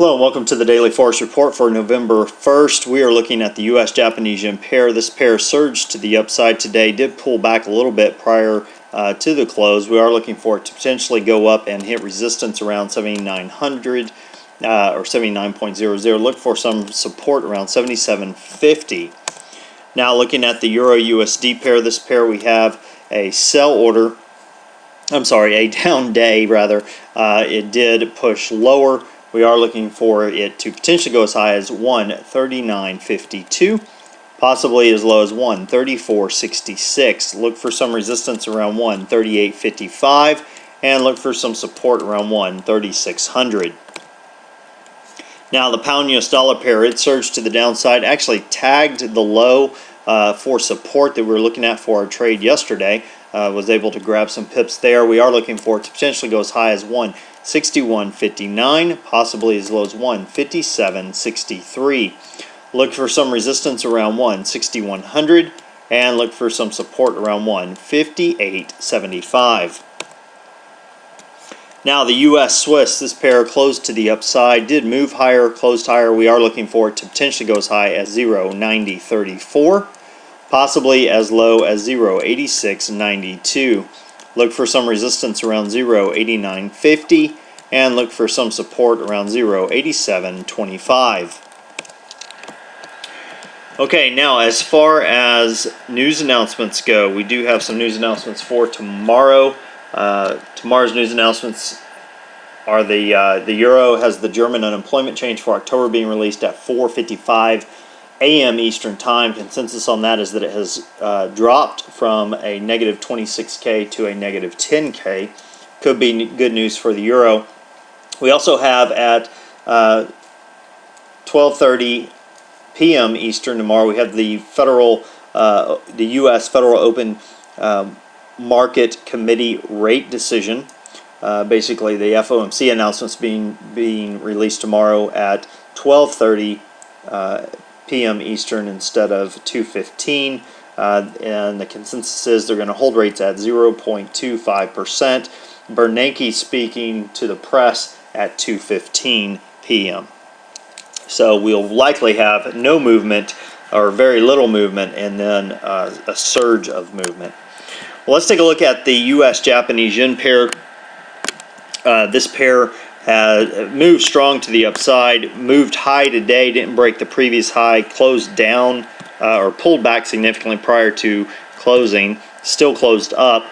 Hello and welcome to the Daily Forex Report for November 1st. We are looking at the US-Japanese yen pair. This pair surged to the upside today, did pull back a little bit prior to the close. We are looking for it to potentially go up and hit resistance around 7,900 or 79.00. Look for some support around 77.50. Now looking at the Euro-USD pair, this pair we have a sell order. A down day rather. It did push lower. We are looking for it to potentially go as high as 139.52, possibly as low as 134.66. Look for some resistance around 138.55, and look for some support around 13600. Now the pound US dollar pair, it surged to the downside, actually tagged the low for support that we were looking at for our trade yesterday. Was able to grab some pips there. We are looking for it to potentially go as high as 161.59, possibly as low as 157.63. Look for some resistance around 16100, and look for some support around 158.75. Now the US Swiss, this pair closed to the upside, did move higher, closed higher. We are looking for it to potentially go as high as 0.9034. Possibly as low as 0.8692. Look for some resistance around 0.8950, and look for some support around 0.8725. Okay, now as far as news announcements go, we do have some news announcements for tomorrow. Tomorrow's news announcements are the Euro has the German unemployment change for October being released at 4:55 a.m. Eastern Time. Consensus on that is that it has dropped from a negative 26K to a negative 10K. Could be good news for the Euro. We also have at 12:30 p.m. Eastern tomorrow, we have the U.S. Federal Open Market Committee rate decision. Basically, the FOMC announcements being released tomorrow at 12:30 p.m. Eastern instead of 2:15, and the consensus is they're going to hold rates at 0.25%. Bernanke speaking to the press at 2:15 p.m. So we'll likely have no movement or very little movement, and then a surge of movement. Well, let's take a look at the US-Japanese yen pair. This pair has moved strong to the upside, moved high today, didn't break the previous high, closed down or pulled back significantly prior to closing, still closed up.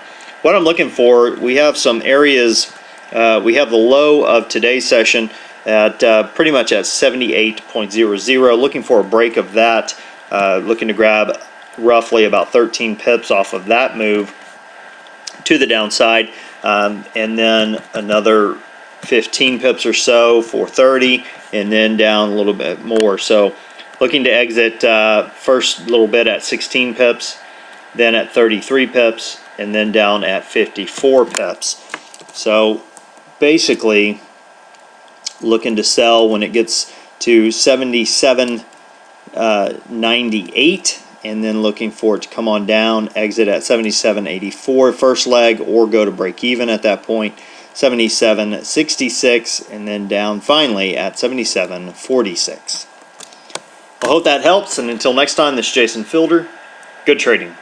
What I'm looking for, we have some areas, we have the low of today's session at pretty much at 78.00, looking for a break of that, looking to grab roughly about 13 pips off of that move to the downside, and then another 15 pips or so for 30, and then down a little bit more. So looking to exit first little bit at 16 pips, then at 33 pips, and then down at 54 pips. So basically looking to sell when it gets to 77.98, and then looking for it to come on down, exit at 77.84 first leg, or go to break even at that point, 77.66, and then down finally at 77.46. I hope that helps, and until next time, this is Jason Fielder. Good trading.